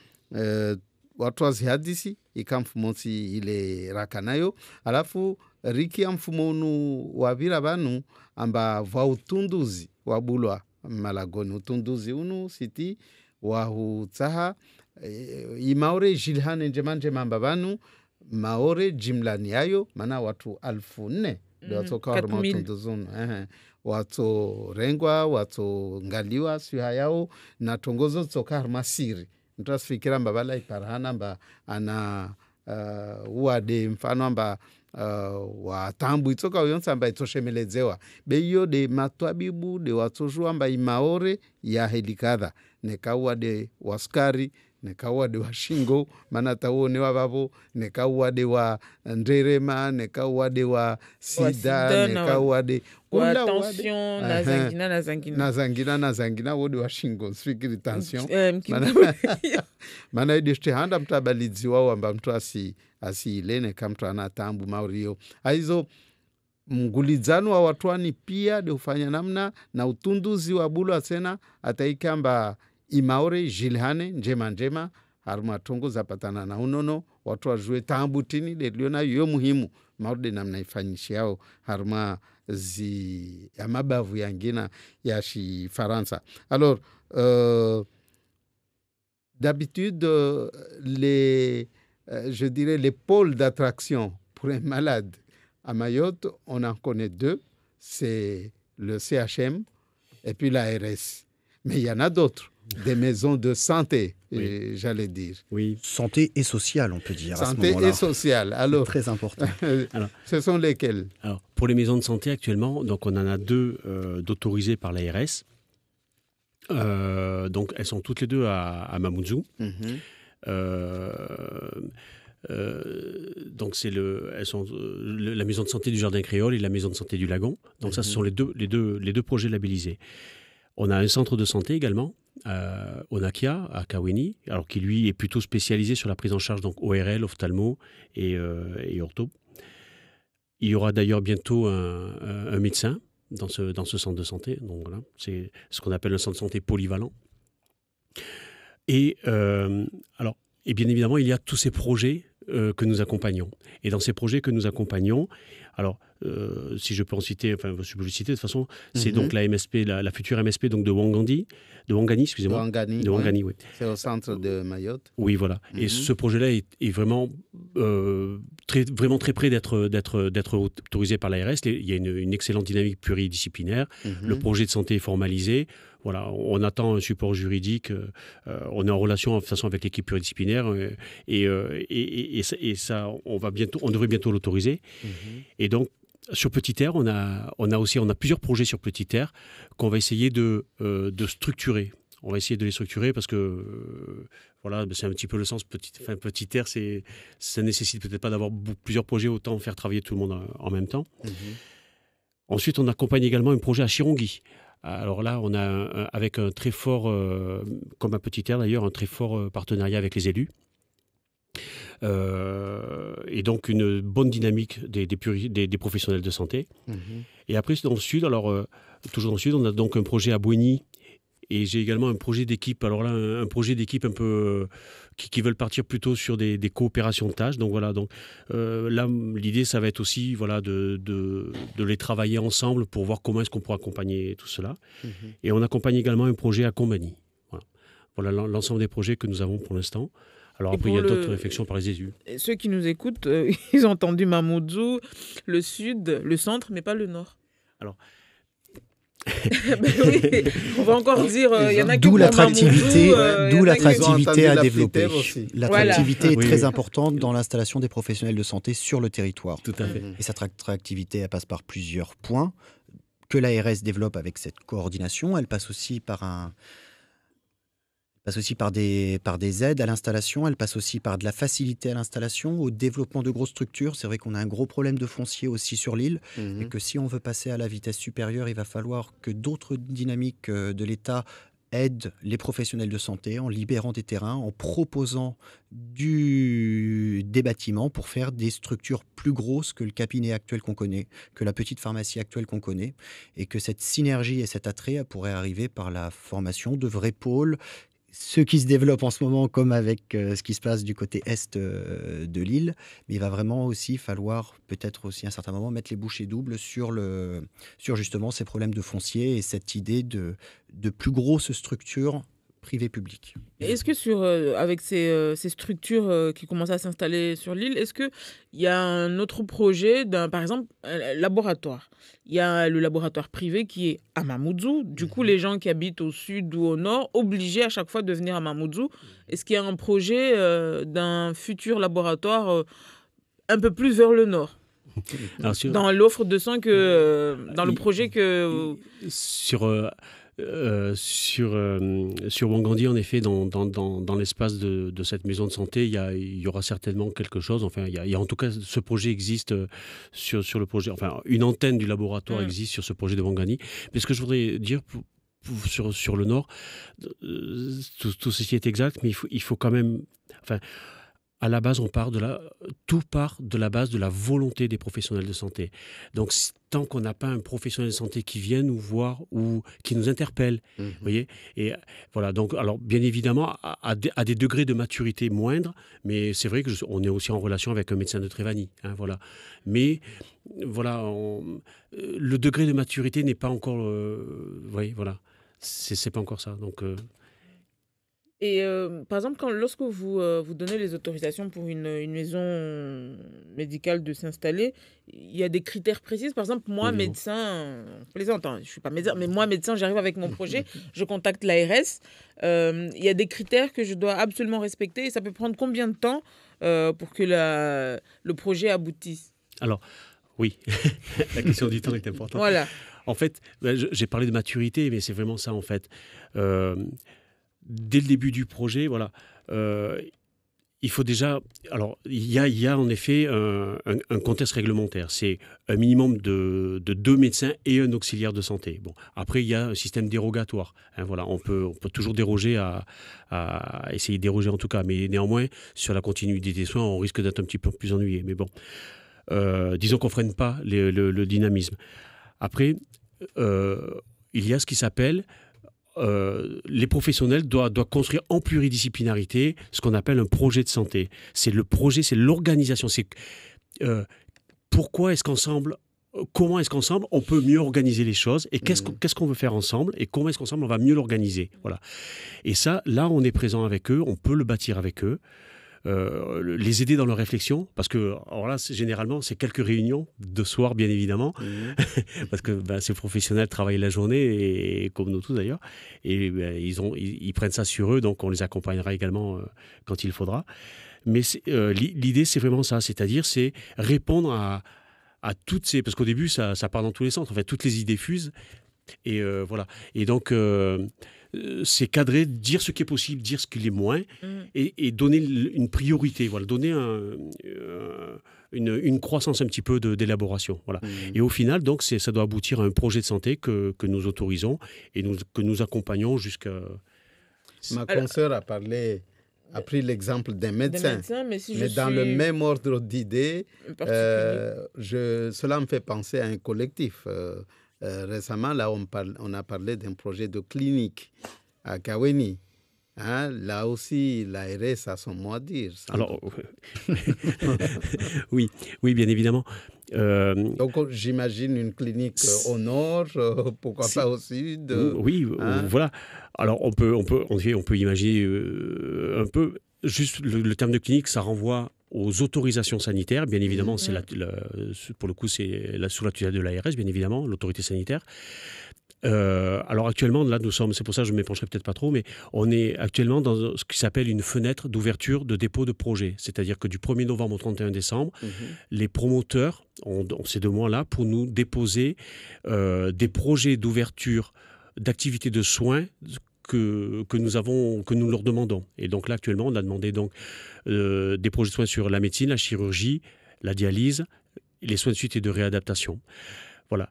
watu wazihadisi ikamfumosi ile rakanayo alafu riki ya mfumo unu wavira vanu amba va utunduzi wabulwa malagoni utunduzi unu siti wahutsaha imaore jilhane njema amba vanu maore jimlani yayo mana watu 4,000 ndio watoka warma utunduzi unu watu rengwa watu ngaliwa siha yao na tongozo tsoka harma siri mtu asifikira mba bala iparhana mba ana uade mfano amba watambu itsoka uyonsa amba itoshemelezewa beyo de matwabibu de watsoshua amba imaore ya helikadha nekaua de waskari nekaua de washingo mana tawonewa vavo nekaua de wa nderema nekaua de wa sida nekaua de kula tension na zangina wode washingo sifikiri tension mana idishte handa mtabalizi wao amba mtu asiilene kama mtu anatambu maurio aizo mgulizano wa watuani pia de ufanya namna na utunduzi wa bulu asena ataikamba imaore jilhane njema haruma tongo zapatana na unono watu wajue tambu tini de liona yo muhimu maude namna ifanyishi yao haruma ya mabavu yangina ya shi Faransa. Alors d'habitude je dirais les pôles d'attraction pour un malade à Mayotte, on en connaît 2, c'est le CHM et puis l'ARS. Mais il y en a d'autres, des maisons de santé, j'allais dire. Oui, santé et sociale, on peut dire. Santé et sociale. Alors, c'est très important. Alors, ce sont lesquels? Alors, pour les maisons de santé actuellement, donc on en a 2 d'autorisées par l'ARS. Donc elles sont toutes les 2 à Mamoudzou. Donc elles sont la maison de santé du Jardin Créole et la maison de santé du Lagon. Donc ça, ce sont les deux projets labellisés. On a un centre de santé également, au Nakia, à Kaweni, alors qui lui est plutôt spécialisé sur la prise en charge, donc ORL, ophtalmo et ortho. Il y aura d'ailleurs bientôt un médecin dans ce centre de santé. Donc voilà, c'est ce qu'on appelle un centre de santé polyvalent. Et bien évidemment, il y a tous ces projets que nous accompagnons. Et dans ces projets que nous accompagnons, alors si je peux en citer, enfin je peux le citer de toute façon, c'est donc la MSP, la future MSP donc de Wangani, excusez-moi. De Wangani, oui. C'est au centre de Mayotte. Oui, voilà. Et ce projet-là est vraiment très près d'être autorisé par l'ARS. Il y a une excellente dynamique pluridisciplinaire. Le projet de santé est formalisé. Voilà, on attend un support juridique. On est en relation de toute façon avec l'équipe pluridisciplinaire et ça, on devrait bientôt l'autoriser. Et donc, sur Petite Terre, on a plusieurs projets sur Petite Terre qu'on va essayer de structurer. On va essayer de les structurer parce que voilà, c'est un petit peu le sens. Petite Terre, ça nécessite peut-être pas d'avoir plusieurs projets, autant faire travailler tout le monde en même temps. Ensuite, on accompagne également un projet à Chirongui. Alors là, on a avec un très fort, comme à Petite Terre d'ailleurs, un très fort partenariat avec les élus. Et donc une bonne dynamique des professionnels de santé. Et après, dans le sud, toujours dans le sud, on a donc un projet à Bouéni. Et j'ai également un projet d'équipe. Alors là, un projet d'équipe un peu qui veulent partir plutôt sur des coopérations de tâches. Donc voilà. Donc là, l'idée, ça va être aussi de les travailler ensemble pour voir comment est-ce qu'on pourra accompagner tout cela. Et on accompagne également un projet à Combani. Voilà l'ensemble des projets que nous avons pour l'instant. Alors après, il y a d'autres réflexions par les élus. Ceux qui nous écoutent, ils ont entendu Mamoudzou, le sud, le centre, mais pas le nord. Alors. Oui, on va encore dire, il y en a qui d'où l'attractivité à développer. L'attractivité est très importante dans l'installation des professionnels de santé sur le territoire. Tout à fait. Et cette attractivité, elle passe par plusieurs points que l'ARS développe avec cette coordination. Elle passe aussi par des aides à l'installation, elle passe aussi par de la facilité à l'installation, au développement de grosses structures. C'est vrai qu'on a un gros problème de foncier aussi sur l'île et que si on veut passer à la vitesse supérieure, il va falloir que d'autres dynamiques de l'État aide les professionnels de santé en libérant des terrains, en proposant des bâtiments pour faire des structures plus grosses que le cabinet actuel qu'on connaît, que la petite pharmacie actuelle qu'on connaît, et que cette synergie et cet attrait pourrait arriver par la formation de vrais pôles, ceux qui se développent en ce moment, comme avec ce qui se passe du côté est de l'île, mais il va vraiment aussi falloir peut-être aussi à un certain moment mettre les bouchées doubles sur justement ces problèmes de foncier et cette idée de plus grosses structures privées-publiques. Est-ce que avec ces structures qui commencent à s'installer sur l'île, est-ce qu'il y a un autre projet, par exemple, un laboratoire? Il y a le laboratoire privé qui est à Mamoudzou. Du coup, les gens qui habitent au sud ou au nord, obligés à chaque fois de venir à Mamoudzou. Est-ce qu'il y a un projet d'un futur laboratoire un peu plus vers le nord? Alors, dans l'offre de soins dans le projet que... Sur Ouangandi, en effet, dans l'espace de cette maison de santé, il y aura certainement quelque chose. Enfin, il y a en tout cas, ce projet existe sur le projet. Enfin, une antenne du laboratoire existe sur ce projet de Ouangandi. Mais ce que je voudrais dire sur le Nord, tout ceci est exact, mais il faut quand même... Enfin, à la base, tout part de la base de la volonté des professionnels de santé. Donc, tant qu'on n'a pas un professionnel de santé qui vient nous voir ou qui nous interpelle, vous voyez, et voilà. Donc, alors, bien évidemment, à des degrés de maturité moindres, mais c'est vrai qu'on est aussi en relation avec un médecin de Trévani, hein, voilà. Mais voilà, le degré de maturité n'est pas encore, vous voyez, voilà, c'est pas encore ça. Donc Et par exemple, lorsque vous donnez les autorisations pour une maison médicale de s'installer, il y a des critères précis. Par exemple, moi, médecin, je plaisante, je ne suis pas médecin, mais moi, médecin, j'arrive avec mon projet, je contacte l'ARS. Il y a des critères que je dois absolument respecter et ça peut prendre combien de temps pour que le projet aboutisse? Alors, oui, la question du temps est importante. Voilà. En fait, j'ai parlé de maturité, mais c'est vraiment ça, en fait. Dès le début du projet, voilà, il faut déjà... Alors, il y a en effet un contexte réglementaire. C'est un minimum de 2 médecins et un auxiliaire de santé. Bon, après, il y a un système dérogatoire. Hein, voilà, on peut toujours déroger à essayer de déroger en tout cas. Mais néanmoins, sur la continuité des soins, on risque d'être un petit peu plus ennuyé. Mais bon, disons qu'on ne freine pas le dynamisme. Après, il y a ce qui s'appelle... les professionnels doivent construire en pluridisciplinarité ce qu'on appelle un projet de santé. C'est le projet, c'est l'organisation. C'est comment est-ce qu'ensemble on peut mieux organiser les choses et qu'est-ce qu'on veut faire ensemble et comment est-ce qu'ensemble on va mieux l'organiser. Voilà. Et ça, là, on est présent avec eux, on peut le bâtir avec eux. Les aider dans leur réflexion, parce que alors là, généralement, c'est quelques réunions de soir, bien évidemment, parce que ces professionnels travaillent la journée, et comme nous tous d'ailleurs, et ils prennent ça sur eux, donc on les accompagnera également quand il faudra. Mais l'idée, c'est vraiment ça, c'est-à-dire c'est répondre à toutes ces... Parce qu'au début, ça part dans tous les sens, en fait, toutes les idées fusent, et voilà. Et donc... c'est cadrer, dire ce qui est possible, dire ce qui est moins, et donner une priorité, voilà, donner une croissance un petit peu d'élaboration. Voilà. Et au final, donc, ça doit aboutir à un projet de santé que nous autorisons et que nous accompagnons jusqu'à... Ma consoeur a pris l'exemple d'un médecin, mais dans le même ordre d'idées, cela me fait penser à un collectif. Récemment, là, on a parlé d'un projet de clinique à Kaweni. Hein, là aussi, l'ARS a son mot à dire. Alors, oui, bien évidemment. Donc, j'imagine une clinique au nord, pourquoi pas au sud. Oui, voilà. Alors, on peut imaginer un peu... Juste le terme de clinique, ça renvoie aux autorisations sanitaires, bien évidemment, c'est pour le coup, c'est sous la tutelle de l'ARS, bien évidemment, l'autorité sanitaire. Alors actuellement, là, c'est pour ça que je ne m'épancherai peut-être pas trop, mais on est actuellement dans ce qui s'appelle une fenêtre d'ouverture de dépôt de projet. C'est-à-dire que du 1er novembre au 31 décembre, les promoteurs ont ces 2 mois-là pour nous déposer des projets d'ouverture d'activités de soins que nous leur demandons. Et donc là, actuellement, on a demandé donc, des projets de soins sur la médecine, la chirurgie, la dialyse, les soins de suite et de réadaptation. Voilà.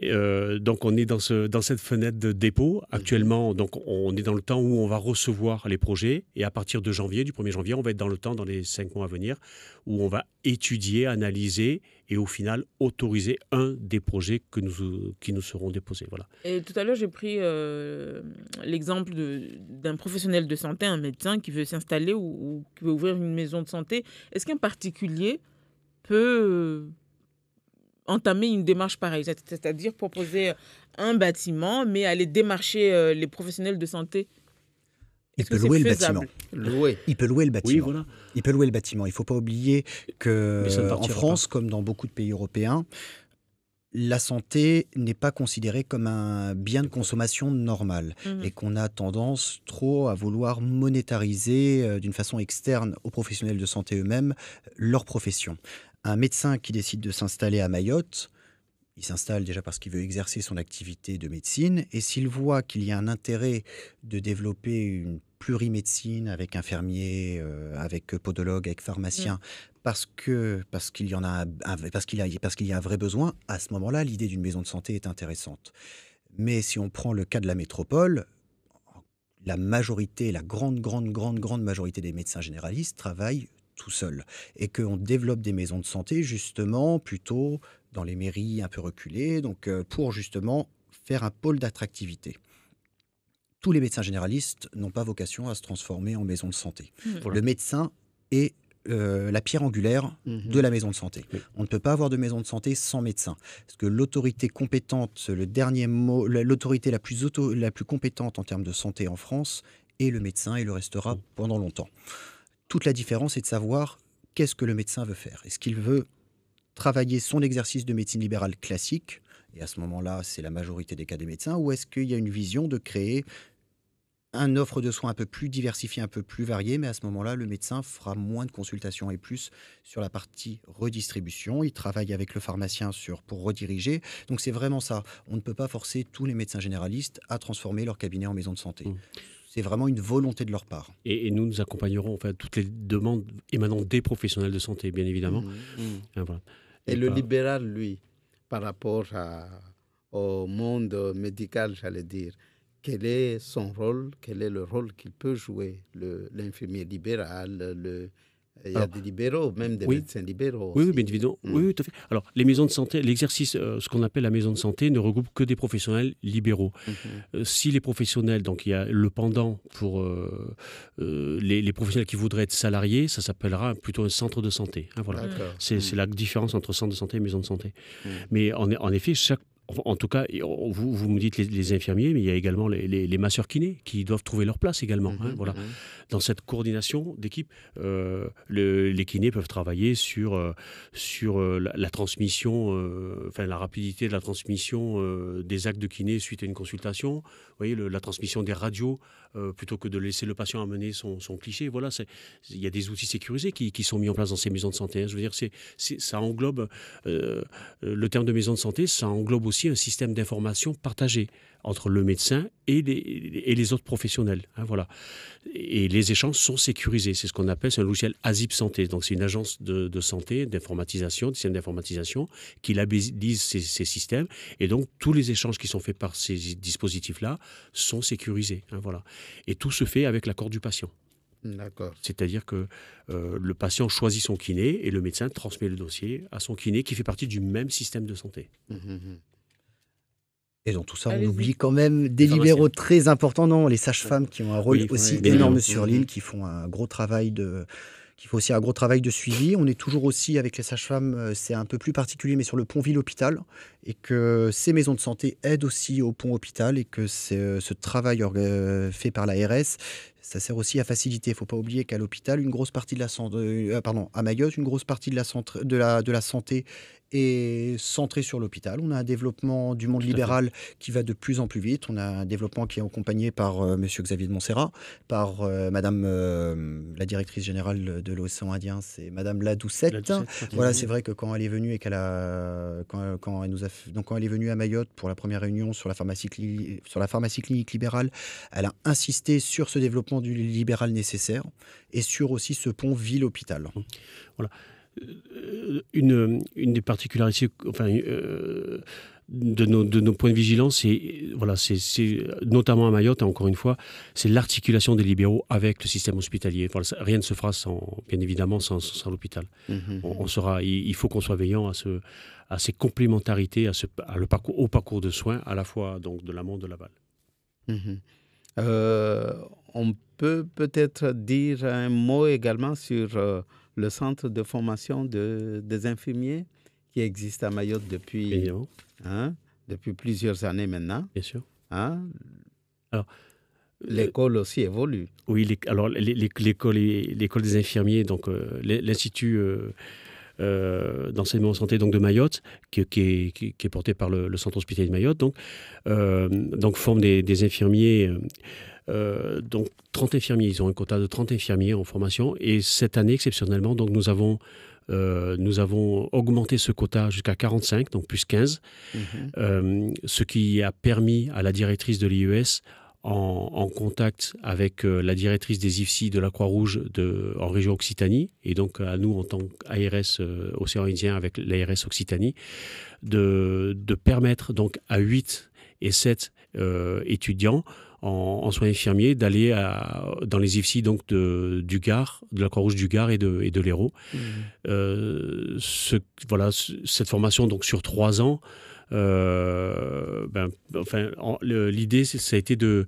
Donc on est dans cette fenêtre de dépôt. Actuellement, donc on est dans le temps où on va recevoir les projets et à partir de janvier, du 1er janvier, on va être dans le temps, dans les 5 mois à venir, où on va étudier, analyser et au final autoriser un des projets qui nous seront déposés. Voilà. Et tout à l'heure, j'ai pris l'exemple d'un professionnel de santé, un médecin qui veut s'installer ou qui veut ouvrir une maison de santé. Est-ce qu'un particulier peut entamer une démarche pareille, c'est-à-dire proposer un bâtiment, mais aller démarcher les professionnels de santé? Il peut louer le bâtiment. Il peut louer le bâtiment. Oui, voilà. Il peut louer le bâtiment. Il ne faut pas oublier qu'en France, comme dans beaucoup de pays européens, la santé n'est pas considérée comme un bien de consommation normal et qu'on a tendance trop à vouloir monétariser d'une façon externe aux professionnels de santé eux-mêmes leur profession. Un médecin qui décide de s'installer à Mayotte, il s'installe déjà parce qu'il veut exercer son activité de médecine et s'il voit qu'il y a un intérêt de développer une plurimédecine avec infirmiers, avec podologue, avec pharmacien, parce qu'il y a un vrai besoin, à ce moment-là, l'idée d'une maison de santé est intéressante. Mais si on prend le cas de la métropole, la grande majorité des médecins généralistes travaillent tout seuls et qu'on développe des maisons de santé justement plutôt dans les mairies un peu reculées, donc pour justement faire un pôle d'attractivité. Tous les médecins généralistes n'ont pas vocation à se transformer en maison de santé. Le médecin est la pierre angulaire de la maison de santé. On ne peut pas avoir de maison de santé sans médecin. Parce que l'autorité compétente, le dernier mot, l'autorité la plus compétente en termes de santé en France est le médecin et le restera pendant longtemps. Toute la différence est de savoir qu'est-ce que le médecin veut faire. Est-ce qu'il veut travailler son exercice de médecine libérale classique, et à ce moment-là, c'est la majorité des cas des médecins, ou est-ce qu'il y a une vision de créer une offre de soins un peu plus diversifiée, un peu plus variée, mais à ce moment-là, le médecin fera moins de consultations et plus sur la partie redistribution. Il travaille avec le pharmacien pour rediriger. Donc c'est vraiment ça. On ne peut pas forcer tous les médecins généralistes à transformer leur cabinet en maison de santé. C'est vraiment une volonté de leur part. Et nous accompagnerons toutes les demandes émanant des professionnels de santé, bien évidemment. Voilà. Et le libéral, lui, par rapport au monde médical, j'allais dire, quel est son rôle, quel est le rôle qu'il peut jouer, l'infirmier libéral, il y a des libéraux, même des médecins libéraux. Oui, bien évidemment. Oui, tout à fait. Alors, les maisons de santé, l'exercice, ce qu'on appelle la maison de santé, ne regroupe que des professionnels libéraux. Si les professionnels, donc il y a le pendant pour les professionnels qui voudraient être salariés, ça s'appellera plutôt un centre de santé. Voilà. C'est la différence entre centre de santé et maison de santé. Mais en effet, en tout cas, vous me dites les infirmiers, mais il y a également les masseurs kinés qui doivent trouver leur place également. Voilà. Dans cette coordination d'équipe, les kinés peuvent travailler sur la transmission, la rapidité de la transmission des actes de kiné suite à une consultation. Vous voyez, la transmission des radios, plutôt que de laisser le patient amener son cliché. Voilà, il y a des outils sécurisés qui sont mis en place dans ces maisons de santé. Je veux dire, ça englobe le terme de maison de santé, ça englobe aussi un système d'information partagé entre le médecin et les autres professionnels. Voilà. Et les échanges sont sécurisés. C'est ce qu'on appelle, c'est un logiciel ASIP Santé. Donc, c'est une agence de santé, d'informatisation, de système d'informatisation qui labellise ces systèmes. Et donc, tous les échanges qui sont faits par ces dispositifs-là sont sécurisés. Voilà. Et tout se fait avec l'accord du patient. D'accord. C'est-à-dire que le patient choisit son kiné et le médecin transmet le dossier à son kiné qui fait partie du même système de santé. Et dans tout ça, on oublie quand même des libéraux très importants. Non, les sages-femmes qui ont un rôle aussi énorme sur l'île, qui font un gros travail de suivi. On est toujours aussi avec les sages-femmes, c'est un peu plus particulier, mais sur le pont ville-hôpital, et que ces maisons de santé aident aussi au pont hôpital, et que ce travail fait par l'ARS, ça sert aussi à faciliter. Il ne faut pas oublier qu'à l'hôpital, une grosse partie de la santé, à Mayotte, une grosse partie de la santé est centrée sur l'hôpital. On a un développement du monde libéral qui va de plus en plus vite. On a un développement qui est accompagné par Monsieur Xavier de Montserrat, par Madame la directrice générale de l'océan Indien, c'est Madame Ladoucette. Voilà, c'est vrai que quand elle est venue et quand elle est venue à Mayotte pour la première réunion sur la pharmacie clinique libérale, elle a insisté sur ce développement du libéral nécessaire et sur aussi ce pont ville-hôpital. Voilà. Une des particularités de nos points de vigilance, c'est notamment à Mayotte, encore une fois, c'est l'articulation des libéraux avec le système hospitalier. Voilà, rien ne se fera bien évidemment sans l'hôpital. Il faut qu'on soit veillant à ces complémentarités, au parcours de soins, à la fois donc, de l'amont et de l'aval. On peut peut-être dire un mot également sur le centre de formation des infirmiers qui existe à Mayotte depuis plusieurs années maintenant. Bien sûr. Alors, l'école aussi évolue. Oui, l'école des infirmiers, donc l'Institut d'enseignement en santé donc, de Mayotte, qui est porté par le centre hospitalier de Mayotte, donc forme des infirmiers. Donc 30 infirmiers, ils ont un quota de 30 infirmiers en formation, et cette année exceptionnellement, donc nous avons augmenté ce quota jusqu'à 45, donc plus 15, ce qui a permis à la directrice de l'IES, en contact avec la directrice des IFSI de la Croix-Rouge en région Occitanie, et donc à nous en tant qu'ARS Océan Indien avec l'ARS Occitanie, de permettre donc à 8 et 7 étudiants en soins infirmiers d'aller dans les IFSI donc du Gard, de la Croix-Rouge du Gard et de l'Hérault. Cette formation donc sur 3 ans, l'idée ça a été de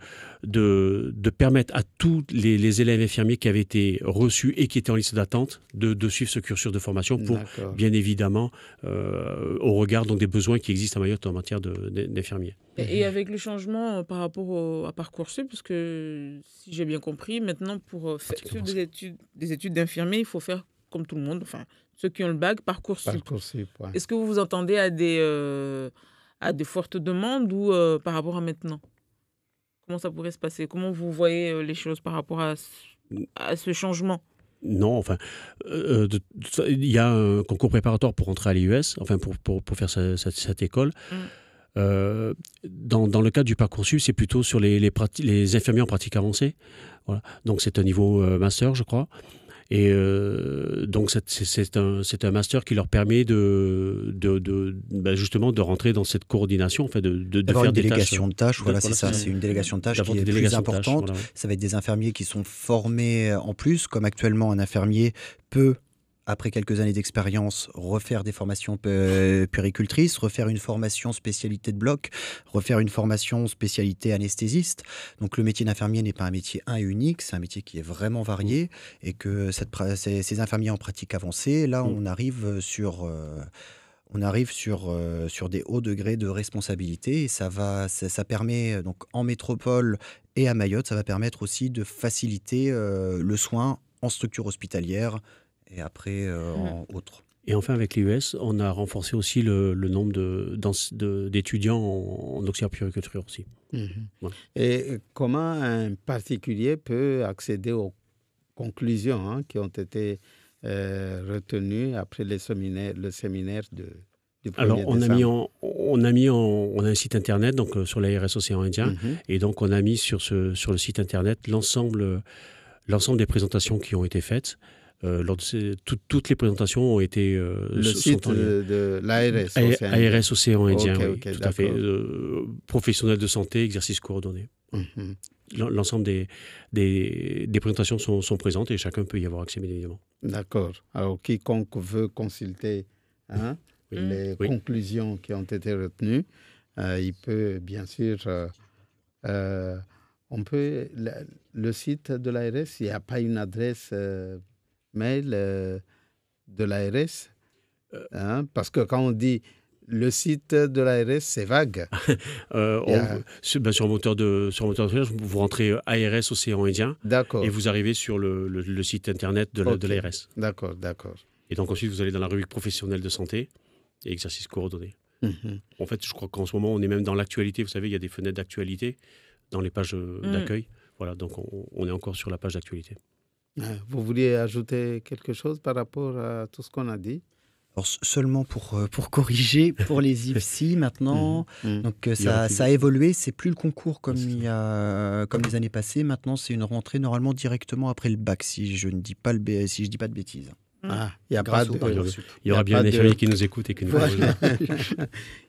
permettre à tous les élèves infirmiers qui avaient été reçus et qui étaient en liste d'attente de suivre ce cursus de formation pour, bien évidemment, au regard donc, des besoins qui existent à Mayotte en matière d'infirmiers. Et avec le changement par rapport à Parcoursup, parce que si j'ai bien compris, maintenant pour faire des études d'infirmier, il faut faire comme tout le monde, enfin ceux qui ont le bac, Parcoursup. Ouais. Est-ce que vous vous entendez à des fortes demandes ou par rapport à maintenant? Comment ça pourrait se passer? Comment vous voyez les choses par rapport à ce changement? Non, enfin, il y a un concours préparatoire pour entrer à l'IES, enfin pour faire cette école. Dans le cadre du Parcoursup, c'est plutôt sur les infirmiers en pratique avancée. Voilà. Donc c'est un niveau master, je crois. Et donc c'est un master qui leur permet justement de rentrer dans cette coordination, enfin de faire une des délégation de tâches. Voilà, c'est ça. C'est une délégation de tâches qui est plus importante. Ça va être des infirmiers qui sont formés en plus, comme actuellement un infirmier peut, après quelques années d'expérience, refaire des formations puéricultrices, refaire une formation spécialité de bloc, refaire une formation spécialité anesthésiste. Donc le métier d'infirmier n'est pas un métier un et unique, c'est un métier qui est vraiment varié, et que ces infirmiers en pratique avancée, là on arrive sur des hauts degrés de responsabilité, et ça permet donc en métropole et à Mayotte, ça va permettre aussi de faciliter le soin en structure hospitalière et après en autres. Et enfin, avec l'IES, on a renforcé aussi le nombre d'étudiants en auxiliaire puériculture aussi. Voilà. Et comment un particulier peut accéder aux conclusions qui ont été retenues après le séminaire du 1er Alors, décembre? on a un site internet donc sur l'ARS Océan Indien, et donc on a mis sur le site internet l'ensemble des présentations qui ont été faites. Toutes les présentations ont été le site de l'ARS Océan Indien, oui, tout d'accord. à fait. Professionnels de santé, exercice coordonné. L'ensemble des présentations sont présentes et chacun peut y avoir accès, bien évidemment. D'accord. Alors, quiconque veut consulter les conclusions qui ont été retenues, il peut bien sûr... le site de l'ARS, il n'y a pas une adresse mail de l'ARS, parce que quand on dit le site de l'ARS, c'est vague. Sur le moteur de recherche, vous rentrez ARS Océan Indien, et vous arrivez sur le site internet de l'ARS. D'accord. Et donc ensuite, vous allez dans la rubrique professionnelle de santé et exercice coordonné. En fait, je crois qu'en ce moment, on est même dans l'actualité. Vous savez, il y a des fenêtres d'actualité dans les pages d'accueil. Voilà, donc on est encore sur la page d'actualité. Vous vouliez ajouter quelque chose par rapport à tout ce qu'on a dit? Alors, seulement pour corriger, pour les IFSI maintenant, donc ça a évolué, c'est plus le concours comme les années passées. Maintenant, c'est une rentrée normalement directement après le bac, si je dis pas de bêtises. Ah, il n'y a pas Grâce de... au Parcoursup. Il y aura a bien pas un de- infirmier qui nous écoute et qui nous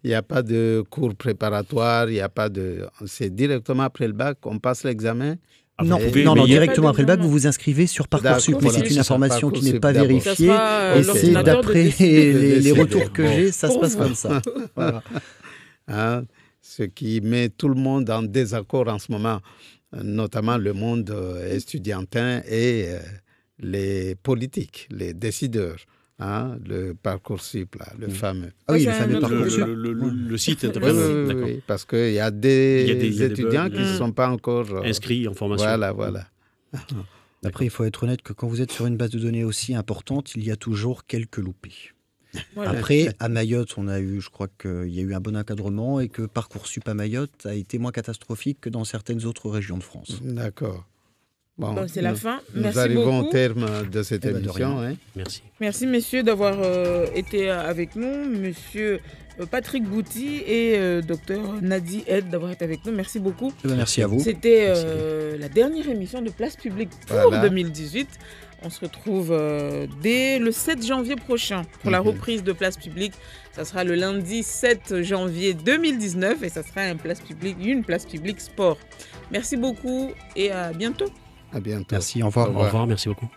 Il n'y a pas de cours préparatoire, il n'y a pas de... C'est directement après le bac, on passe l'examen. Ah, vous Non, pouvez, non, mais il y a- directement après le bac, d'examen. vous vous inscrivez sur Parcoursup. D'accord, Mais voilà, c'est une c'est ça, information qui n'est pas Parcoursup d'abord. vérifiée. Ça sera, Et l'ordinateur c'est de d'après décider. De les décider. retours que Bon. j'ai, ça se Pour passe vous. comme ça. Voilà. Hein, ce qui met tout le monde en désaccord en ce moment, notamment le monde estudiantin et les politiques, les décideurs. Hein, le Parcoursup, là, le fameux. Ah oui, Ouais, le c'est fameux un autre Parcoursup. le site Oui, internet. oui, D'accord. oui, parce qu'il y a des Il y a des étudiants bugs, qui ne sont pas encore... Inscrits en formation. voilà. Après, il faut être honnête que quand vous êtes sur une base de données aussi importante, il y a toujours quelques loupés. Voilà. Après, à Mayotte, je crois qu'il y a eu un bon encadrement et que Parcoursup à Mayotte a été moins catastrophique que dans certaines autres régions de France. D'accord. Bon, Bon, c'est la fin. Nous Merci arrivons beaucoup. au terme de cette Eh ben, de émission. rien. Hein. Merci. Merci, messieurs, d'avoir été avec nous. Monsieur Patrick Bouty et docteur Nadi Ed d'avoir été avec nous. Merci beaucoup. Eh ben, merci à vous. C'était la dernière émission de Place Publique pour Voilà. 2018. On se retrouve dès le 7 janvier prochain pour la reprise de Place Publique. Ça sera le lundi 7 janvier 2019 et ça sera une place publique sport. Merci beaucoup et à bientôt. À bientôt. Merci, au revoir. Au revoir, merci beaucoup.